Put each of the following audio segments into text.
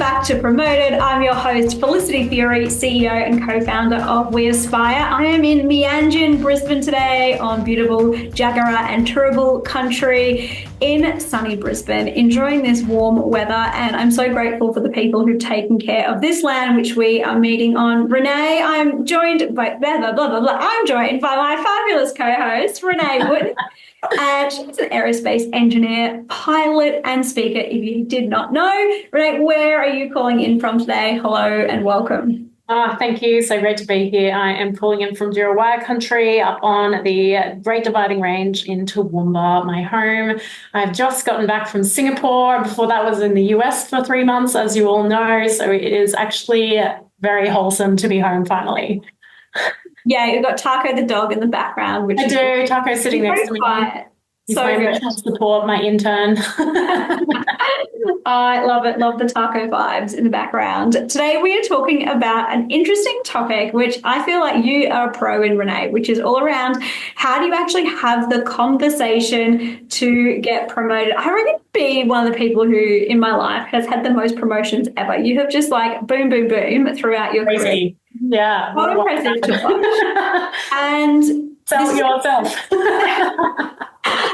back to Promoted. I'm your host, Felicity Theory, CEO and co-founder of We Aspire. I am in Meanjin, Brisbane today on beautiful Jagera and Turrbal country in sunny Brisbane, enjoying this warm weather. And I'm so grateful for the people who've taken care of this land, which we are meeting on. Renee, I'm joined by I'm joined by my fabulous co-host, Renee Wood. And she's an aerospace engineer, pilot, and speaker. If you did not know, Renee, where are you calling in from today? Hello and welcome. Thank you. So great to be here. I am calling in from Djerriwarrh country up on the Great Dividing Range in Toowoomba, my home. I've just gotten back from Singapore. Before that was in the US for 3 months, as you all know. So it is actually very wholesome to be home finally. Yeah, you've got Taco the dog in the background. Which I do. Taco's sitting next to me. He's so my emotional support, my intern. I love it. Love the taco vibes in the background. Today we are talking about an interesting topic, which I feel like you are a pro in, Renee, which is all around how do you actually have the conversation to get promoted. I reckon be one of the people who in my life has had the most promotions ever. You have just like boom, boom, boom throughout your career. Yeah. What impressive to watch. And tell yourself.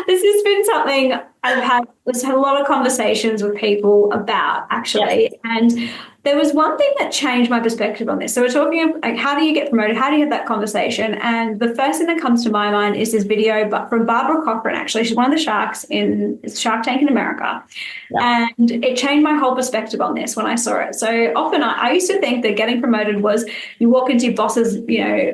This has been something I've had a lot of conversations with people about, actually. Yes. And there was one thing that changed my perspective on this. So we're talking like, how do you get promoted? How do you have that conversation? And the first thing that comes to my mind is this video from Barbara Cochran, actually. She's one of the sharks in Shark Tank in America. Yeah. And it changed my whole perspective on this when I saw it. So often I used to think that getting promoted was you walk into your boss's,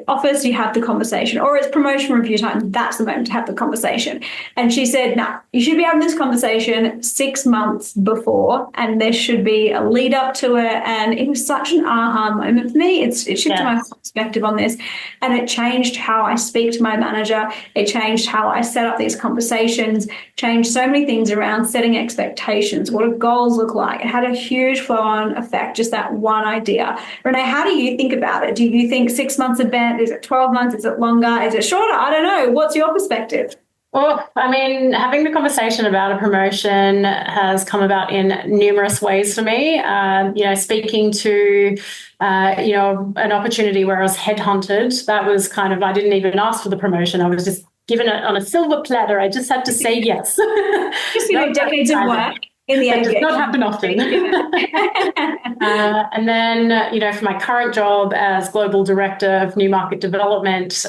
office, you have the conversation, or it's promotion review time. That's the moment to have the conversation. And she said, no, you should be having this conversation 6 months before, and there should be a lead up to it. And it was such an aha moment for me. It shifted my perspective on this, and it changed how I speak to my manager. It changed how I set up these conversations, changed so many things around setting expectations. What do goals look like? It had a huge flow-on effect, just that one idea. Renee, how do you think about it? Do you think 6 months advance? Is it 12 months? Is it longer? Is it shorter? I don't know. What's your perspective? Well, I mean, having the conversation about a promotion has come about in numerous ways for me. Speaking to, an opportunity where I was headhunted, that was kind of, I didn't even ask for the promotion. I was just given it on a silver platter. I just had to say yes. Just, decades of work. That does not happen often. And then, for my current job as Global Director of New Market Development,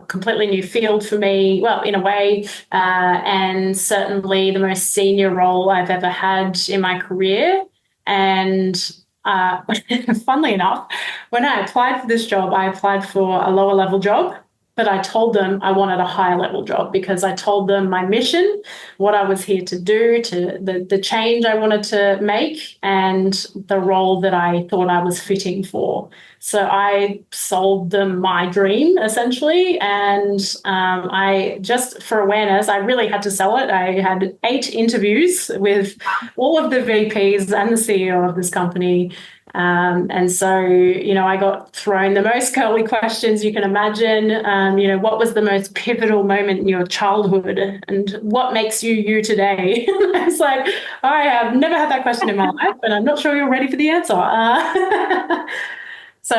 completely new field for me, well, in a way, and certainly the most senior role I've ever had in my career. And funnily enough, when I applied for this job, I applied for a lower level job. But I told them I wanted a higher level job because I told them my mission, what I was here to do, to the change I wanted to make, and the role that I thought I was fitting for. So I sold them my dream, essentially. And I just, for awareness, I really had to sell it. I had 8 interviews with all of the VPs and the CEO of this company. And so, I got thrown the most curly questions you can imagine. What was the most pivotal moment in your childhood and what makes you you today? I was like, I have never had that question in my life, and I'm not sure you're ready for the answer. So,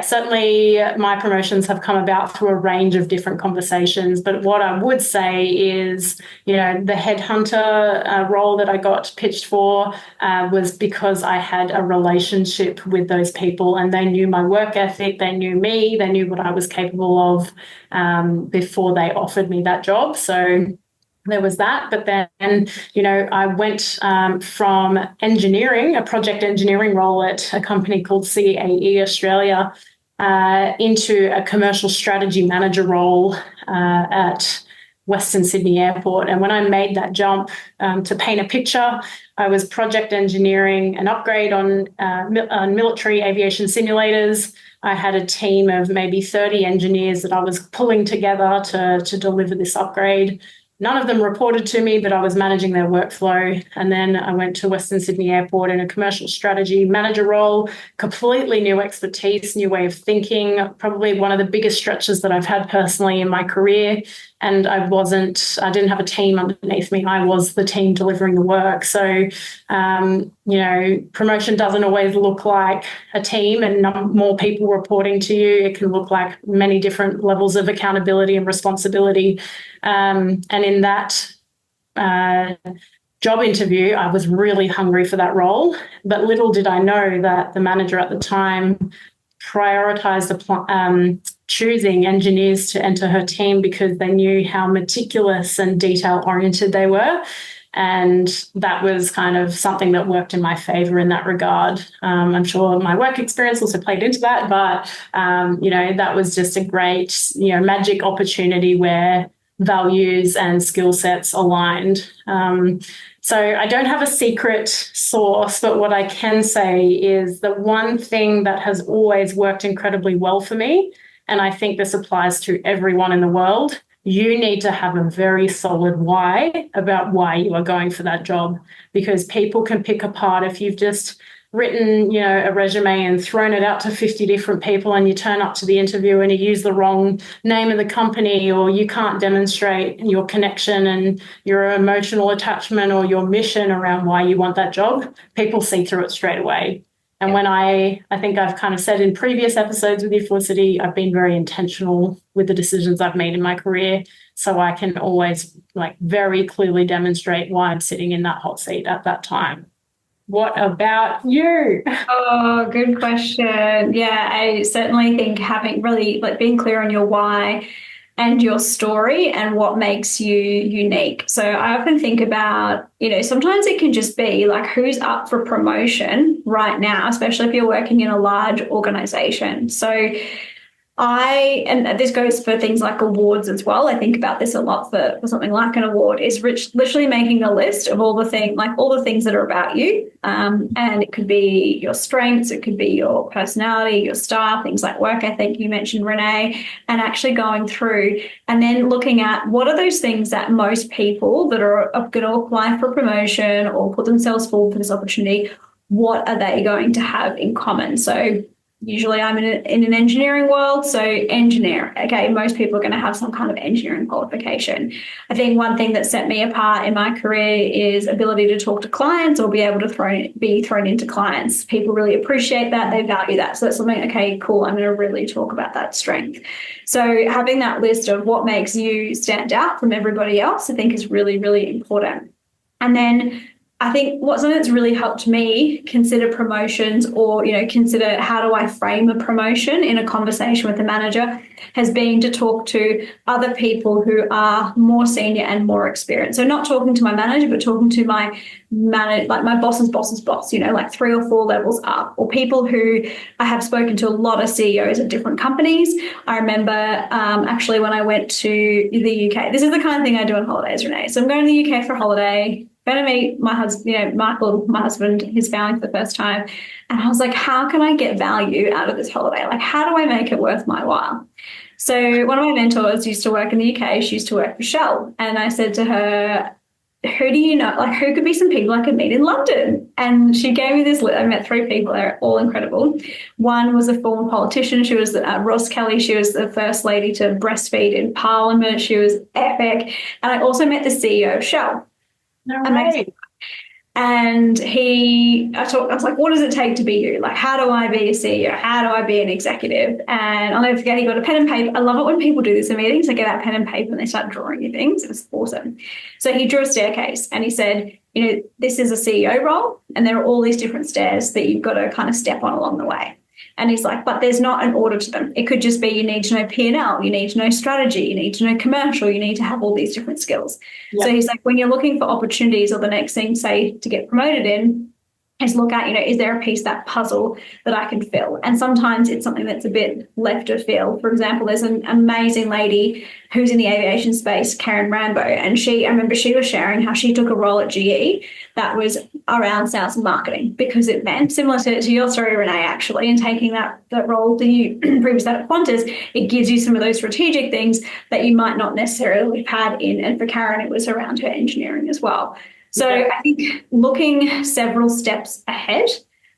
certainly my promotions have come about through a range of different conversations. But what I would say is, the headhunter role that I got pitched for was because I had a relationship with those people and they knew my work ethic, they knew me, they knew what I was capable of before they offered me that job. So there was that. But then, I went from engineering, a project engineering role at a company called CAE Australia, into a commercial strategy manager role at Western Sydney Airport. And when I made that jump, to paint a picture, I was project engineering an upgrade on military aviation simulators. I had a team of maybe 30 engineers that I was pulling together to deliver this upgrade. None of them reported to me, but I was managing their workflow. And then I went to Western Sydney Airport in a commercial strategy manager role, completely new expertise, new way of thinking, probably one of the biggest stretches that I've had personally in my career. And I didn't have a team underneath me. I was the team delivering the work. So, promotion doesn't always look like a team and more people reporting to you. It can look like many different levels of accountability and responsibility. And in that job interview, I was really hungry for that role. But little did I know that the manager at the time prioritized choosing engineers to enter her team because they knew how meticulous and detail-oriented they were. And that was kind of something that worked in my favor in that regard. I'm sure my work experience also played into that, but, that was just a great, magic opportunity where values and skill sets aligned. So I don't have a secret sauce, but what I can say is the one thing that has always worked incredibly well for me, and I think this applies to everyone in the world, you need to have a very solid why about why you are going for that job, because people can pick apart if you've just written, a resume and thrown it out to 50 different people and you turn up to the interview and you use the wrong name of the company, or you can't demonstrate your connection and your emotional attachment or your mission around why you want that job. People see through it straight away. And when I think I've kind of said in previous episodes with you, Felicity, I've been very intentional with the decisions I've made in my career. So I can always very clearly demonstrate why I'm sitting in that hot seat at that time. What about you? Oh, good question. Yeah, I certainly think having really being clear on your why and your story and what makes you unique. So I often think about, sometimes it can just be who's up for promotion right now, especially if you're working in a large organization. So and this goes for things like awards as well. I think about this a lot for something like an award, is literally making a list of all the things that are about you. And it could be your strengths, it could be your personality, your style, things like work ethic. You mentioned Renee, and actually going through and then looking at what are those things that most people that are going to apply for promotion or put themselves forward for this opportunity, what are they going to have in common? So usually I'm in an engineering world, so engineer. Okay, most people are going to have some kind of engineering qualification. I think one thing that set me apart in my career is ability to talk to clients or be able to be thrown into clients. People really appreciate that. They value that. So that's something, okay, cool, I'm going to really talk about that strength. So having that list of what makes you stand out from everybody else, I think is really, really important. And then I think something that's really helped me consider promotions or, consider how do I frame a promotion in a conversation with the manager has been to talk to other people who are more senior and more experienced. So not talking to my manager, but talking to my my boss's boss's boss, 3 or 4 levels up, or people who I have spoken to a lot of CEOs of different companies. I remember actually when I went to the UK, this is the kind of thing I do on holidays, Renee. So I'm going to the UK for a holiday. Going to meet my husband, Michael, my husband, his family for the first time. And I was like, how can I get value out of this holiday? How do I make it worth my while? So one of my mentors used to work in the UK. She used to work for Shell. And I said to her, who do you know? Who could be some people I could meet in London? And she gave me this list. I met 3 people. They're all incredible. One was a former politician. She was Ross Kelly. She was the first lady to breastfeed in Parliament. She was epic. And I also met the CEO of Shell. Right. And I was like, what does it take to be you? How do I be a CEO? How do I be an executive? And I'll never forget, he got a pen and paper. I love it when people do this in meetings. They get out pen and paper and they start drawing you things. It was awesome. So he drew a staircase and he said, this is a CEO role and there are all these different stairs that you've got to kind of step on along the way. And he's like, but there's not an order to them. It could just be you need to know P&L, you need to know strategy, you need to know commercial, you need to have all these different skills. Yep. So he's like, when you're looking for opportunities or the next thing, say, to get promoted in, is look at, is there a piece, that puzzle that I can fill? And sometimes it's something that's a bit left of field. For example, there's an amazing lady who's in the aviation space, Karen Rambo, and I remember she was sharing how she took a role at GE that was around sales and marketing, because it meant, similar to your story, Renee, actually, and taking that role that you previously had at Qantas, it gives you some of those strategic things that you might not necessarily have had in. And for Karen, it was around her engineering as well. So I think looking several steps ahead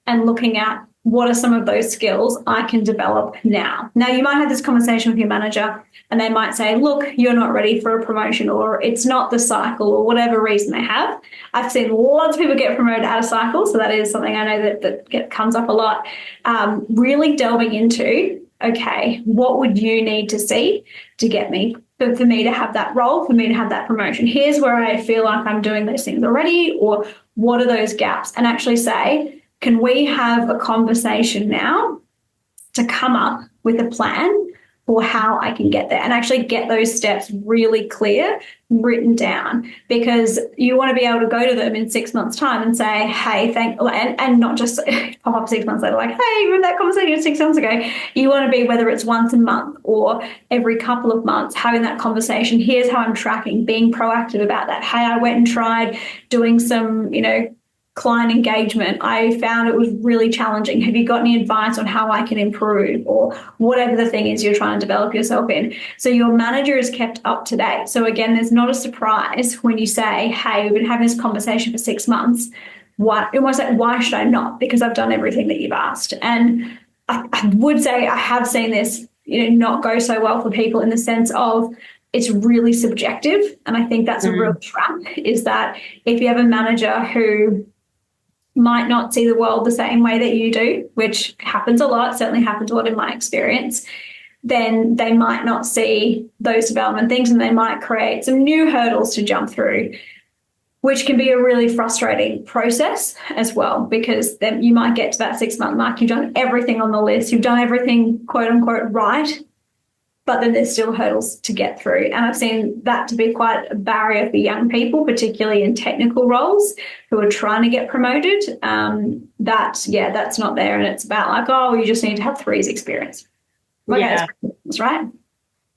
and looking at what are some of those skills I can develop now. Now, you might have this conversation with your manager and they might say, look, you're not ready for a promotion, or it's not the cycle, or whatever reason they have. I've seen lots of people get promoted out of cycle, so that is something I know that comes up a lot. Really delving into, okay, what would you need to see to get me, for me to have that role, for me to have that promotion? Here's where I feel like I'm doing those things already, or what are those gaps? And actually say, can we have a conversation now to come up with a plan for how I can get there, and actually get those steps really clear, written down? Because you want to be able to go to them in 6 months' time and say, hey, and not just pop up 6 months later like, hey, remember that conversation 6 months ago? You want to be, whether it's once a month or every couple of months, having that conversation. Here's how I'm tracking, being proactive about that. Hey, I went and tried doing some, client engagement. I found it was really challenging. Have you got any advice on how I can improve, or whatever the thing is you're trying to develop yourself in? So your manager is kept up to date. So again, there's not a surprise when you say, hey, we've been having this conversation for 6 months. Almost like, why should I not? Because I've done everything that you've asked. And I would say I have seen this, not go so well for people, in the sense of, it's really subjective. And I think that's a real trap, is that if you have a manager who might not see the world the same way that you do, which happens a lot, certainly happens a lot in my experience, then they might not see those development things, and they might create some new hurdles to jump through, which can be a really frustrating process as well, because then you might get to that 6 month mark, you've done everything on the list, you've done everything quote unquote right, but then there's still hurdles to get through. And I've seen that to be quite a barrier for young people, particularly in technical roles, who are trying to get promoted. That's not there. And it's about like, oh, you just need to have 3 years experience. Okay, that's right.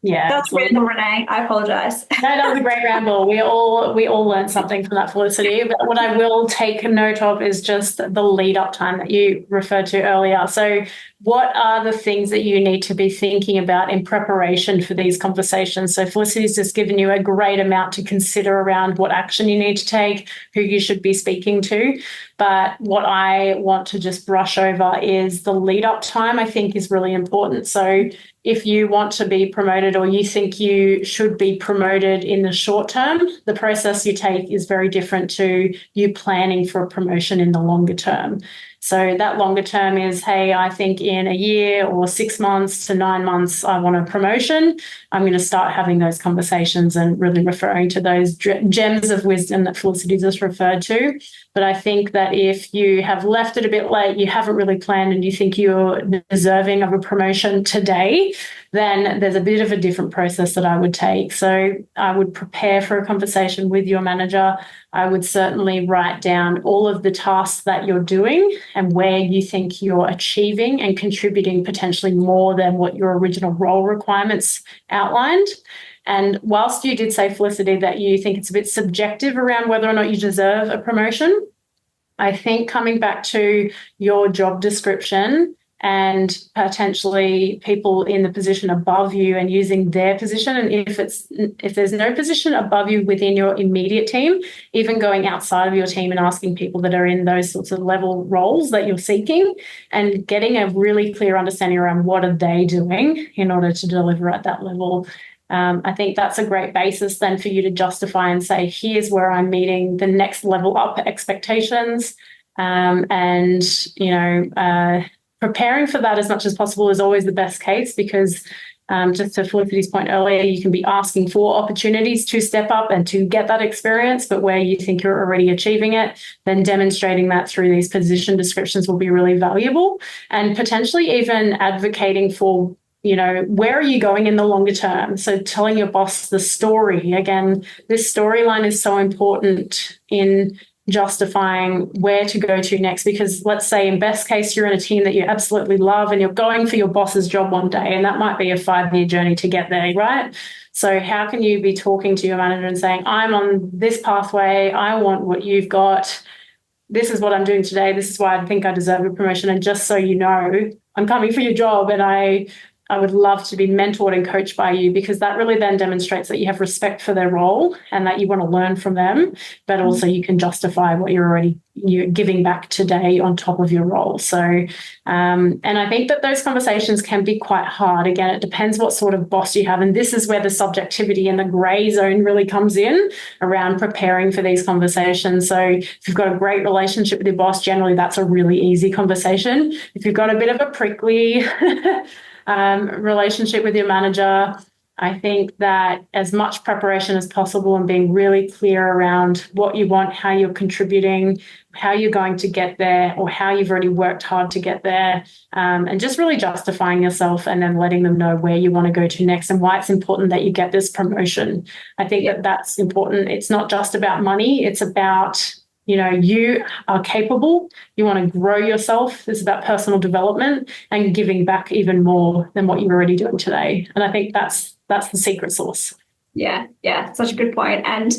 Yeah, that's ramble, Renee. I apologize. No, that was a great ramble. We all learned something from that, Felicity. But what I will take note of is just the lead up time that you referred to earlier. So what are the things that you need to be thinking about in preparation for these conversations? So Felicity's just given you a great amount to consider around what action you need to take, who you should be speaking to. But what I want to just brush over is the lead up time, I think, is really important. So if you want to be promoted, or you think you should be promoted in the short term, the process you take is very different to you planning for a promotion in the longer term. So that longer term is, hey, I think in a year or 6 months to 9 months, I want a promotion. I'm going to start having those conversations and really referring to those gems of wisdom that Felicity just referred to. But I think that if you have left it a bit late, you haven't really planned, and you think you're deserving of a promotion today, then there's a bit of a different process that I would take. So I would prepare for a conversation with your manager. I would certainly write down all of the tasks that you're doing and where you think you're achieving and contributing potentially more than what your original role requirements outlined. And whilst you did say, Felicity, that you think it's a bit subjective around whether or not you deserve a promotion, I think coming back to your job description and potentially people in the position above you and using their position, and if there's no position above you within your immediate team, even going outside of your team and asking people that are in those sorts of level roles that you're seeking, and getting a really clear understanding around what are they doing in order to deliver at that level. I think that's a great basis then for you to justify and say, here's where I'm meeting the next level up expectations. Preparing for that as much as possible is always the best case, because just to Felicity's point earlier, you can be asking for opportunities to step up and to get that experience, but where you think you're already achieving it, then demonstrating that through these position descriptions will be really valuable, and potentially even advocating for, where are you going in the longer term? So telling your boss the story. Again, this storyline is so important in justifying where to go to next, because let's say in best case, you're in a team that you absolutely love and you're going for your boss's job one day, and that might be a 5-year journey to get there, right? So how can you be talking to your manager and saying, I'm on this pathway, I want what you've got, this is what I'm doing today. This is why I think I deserve a promotion. And just so you know, I'm coming for your job, and I would love to be mentored and coached by you, because that really then demonstrates that you have respect for their role and that you want to learn from them, but also you can justify what you're giving back today on top of your role. So, and I think that those conversations can be quite hard. Again, it depends what sort of boss you have. And this is where the subjectivity and the gray zone really comes in around preparing for these conversations. So if you've got a great relationship with your boss, generally that's a really easy conversation. If you've got a bit of a prickly relationship with your manager, I think that as much preparation as possible and being really clear around what you want, how you're contributing, how you're going to get there, or how you've already worked hard to get there, and just really justifying yourself, and then letting them know where you want to go to next and why it's important that you get this promotion. I think that that's important. It's not just about money. It's about, you are capable, you want to grow yourself. It's about personal development and giving back even more than what you're already doing today. And I think that's the secret sauce. Yeah, such a good point. And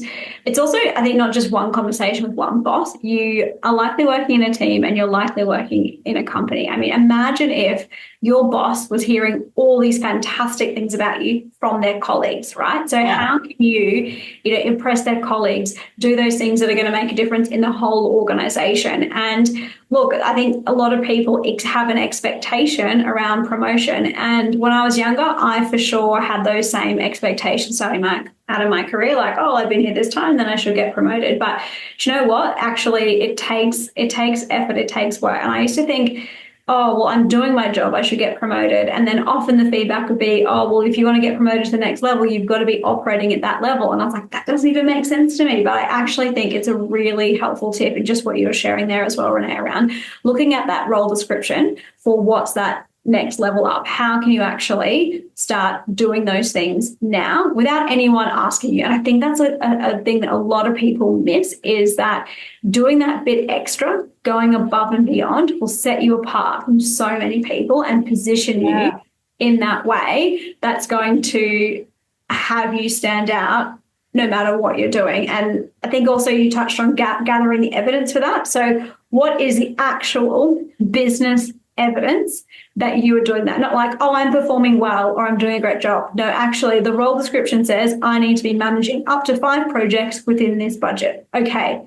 it's also, I think, not just one conversation with one boss. You are likely working in a team, and you're likely working in a company. I mean, imagine if your boss was hearing all these fantastic things about you from their colleagues, right? So how can you impress their colleagues, do those things that are going to make a difference in the whole organization? And look, I think a lot of people have an expectation around promotion. And when I was younger, I for sure had those same expectations starting out of my career, like, oh, I've been here this time, then I should get promoted. But do you know what? Actually, it takes effort, it takes work. And I used to think, oh, well, I'm doing my job, I should get promoted. And then often the feedback would be, oh, well, if you want to get promoted to the next level, you've got to be operating at that level. And I was like, that doesn't even make sense to me. But I actually think it's a really helpful tip, and just what you were sharing there as well, Renee, around looking at that role description for what's that next level up. How can you actually start doing those things now without anyone asking you? And I think that's a thing that a lot of people miss, is that doing that bit extra, going above and beyond, will set you apart from so many people and position you in that way that's going to have you stand out no matter what you're doing. And I think also you touched on gathering the evidence for that. So what is the actual business evidence that you are doing that? Not like, oh, I'm performing well or I'm doing a great job. No, actually, the role description says I need to be managing up to 5 projects within this budget. Okay,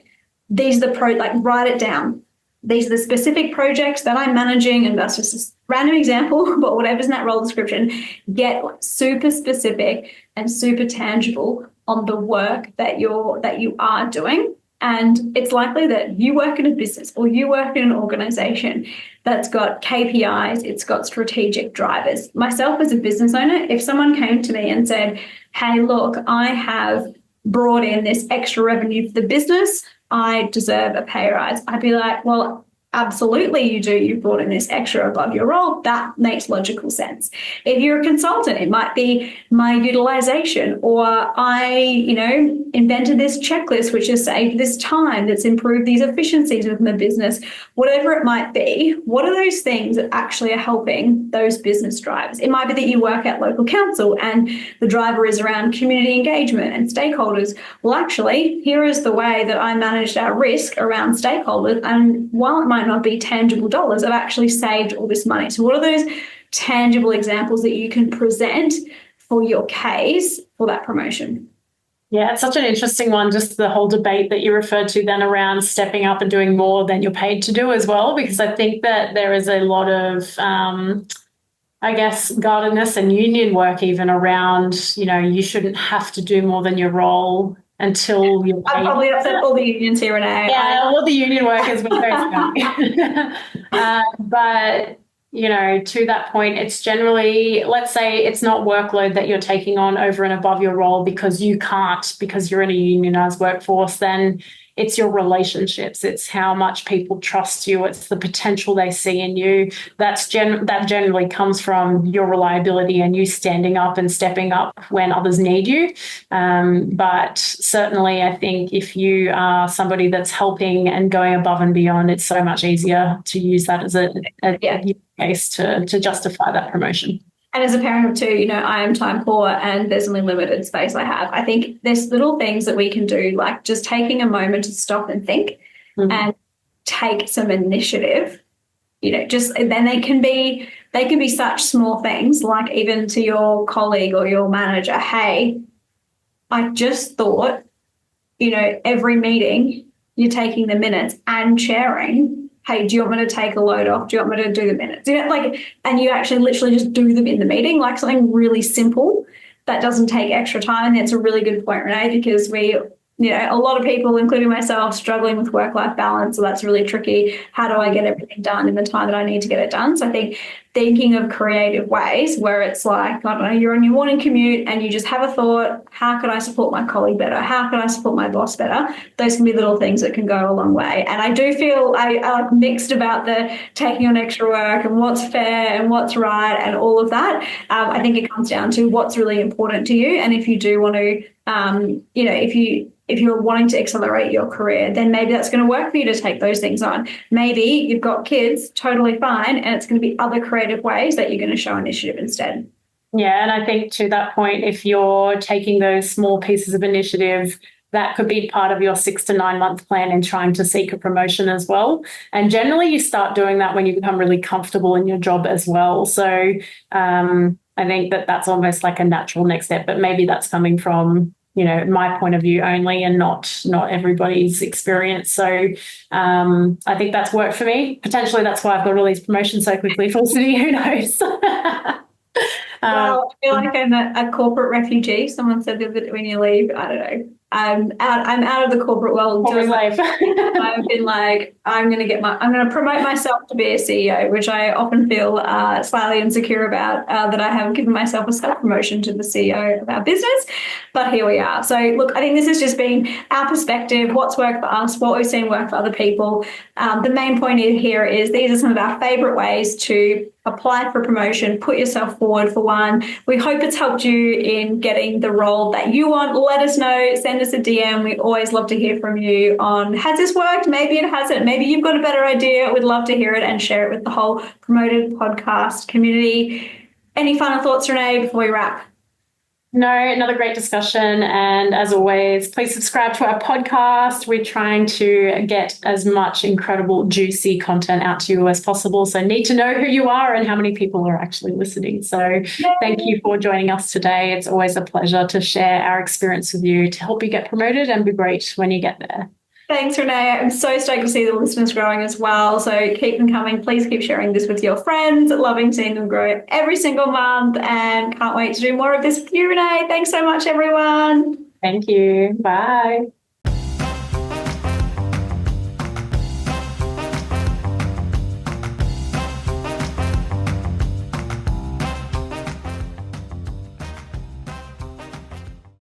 these are the write it down. These are the specific projects that I'm managing, and that's just a random example, but whatever's in that role description, get super specific and super tangible on the work that you are doing. And it's likely that you work in a business or you work in an organization that's got KPIs, it's got strategic drivers. Myself as a business owner, if someone came to me and said, hey, look, I have brought in this extra revenue for the business, I deserve a pay rise, I'd be like, well, absolutely you do. You've brought in this extra above your role. That makes logical sense. If you're a consultant, it might be my utilization, or I, invented this checklist which has saved this time, that's improved these efficiencies within the business. Whatever it might be, what are those things that actually are helping those business drivers? It might be that you work at local council and the driver is around community engagement and stakeholders. Well, actually, here is the way that I managed our risk around stakeholders, and while it might not be tangible dollars, I've actually saved all this money. So what are those tangible examples that you can present for your case for that promotion? Yeah, it's such an interesting one, just the whole debate that you referred to then around stepping up and doing more than you're paid to do as well, because I think that there is a lot of, guardedness and union work even around, you shouldn't have to do more than your role until you're paid. I've probably upset all the unions here, Renee. Yeah, all the union workers were very sorry. But to that point, it's generally, let's say it's not workload that you're taking on over and above your role because you can't, because you're in a unionized workforce, then it's your relationships. It's how much people trust you. It's the potential they see in you. That generally comes from your reliability and you standing up and stepping up when others need you. But certainly, I think if you are somebody that's helping and going above and beyond, it's so much easier to use that as a case to justify that promotion. And as a parent of 2, I am time poor and there's only limited space I have. I think there's little things that we can do, like just taking a moment to stop and think. Mm-hmm. And take some initiative, just then they can be such small things, like even to your colleague or your manager, hey, I just thought, every meeting you're taking the minutes and sharing, hey, do you want me to take a load off? Do you want me to do the minutes? And you actually literally just do them in the meeting, like something really simple that doesn't take extra time. And it's a really good point, Renee, because a lot of people, including myself, struggling with work-life balance. So that's really tricky. How do I get everything done in the time that I need to get it done? So I think thinking of creative ways where it's like, I don't know, you're on your morning commute and you just have a thought, how could I support my colleague better? How can I support my boss better? Those can be little things that can go a long way. And I do feel I like mixed about the taking on extra work and what's fair and what's right and all of that. I think it comes down to what's really important to you. And if you do want to, if you're wanting to accelerate your career, then maybe that's going to work for you to take those things on. Maybe you've got kids, totally fine, and it's going to be other creative ways that you're going to show initiative instead. Yeah, and I think to that point, if you're taking those small pieces of initiative, that could be part of your 6 to 9 month plan in trying to seek a promotion as well. And generally, you start doing that when you become really comfortable in your job as well. So I think that's almost like a natural next step, but maybe that's coming from my point of view only and not everybody's experience. So I think that's worked for me. Potentially that's why I've got all these promotions so quickly, Felicity. Who knows? Well, I feel like I'm a corporate refugee. Someone said that when you leave, I don't know. I'm out of the corporate world. I've been like, I'm going to promote myself to be a CEO, which I often feel slightly insecure about, that I have given myself a self-promotion to the CEO of our business. But here we are. So look, I think this has just been our perspective, what's worked for us, what we've seen work for other people. The main point here is these are some of our favorite ways to apply for promotion, put yourself forward for one. We hope it's helped you in getting the role that you want. Let us know, send us a DM. We always love to hear from you on, has this worked? Maybe it hasn't. Maybe you've got a better idea. We'd love to hear it and share it with the whole Promoted podcast community. Any final thoughts, Renee, before we wrap? No, another great discussion. And as always, please subscribe to our podcast. We're trying to get as much incredible, juicy content out to you as possible. So need to know who you are and how many people are actually listening. So thank you for joining us today. It's always a pleasure to share our experience with you to help you get promoted and be great when you get there. Thanks, Renee. I'm so stoked to see the listeners growing as well. So keep them coming. Please keep sharing this with your friends. Loving seeing them grow every single month and can't wait to do more of this with you, Renee. Thanks so much, everyone. Thank you. Bye.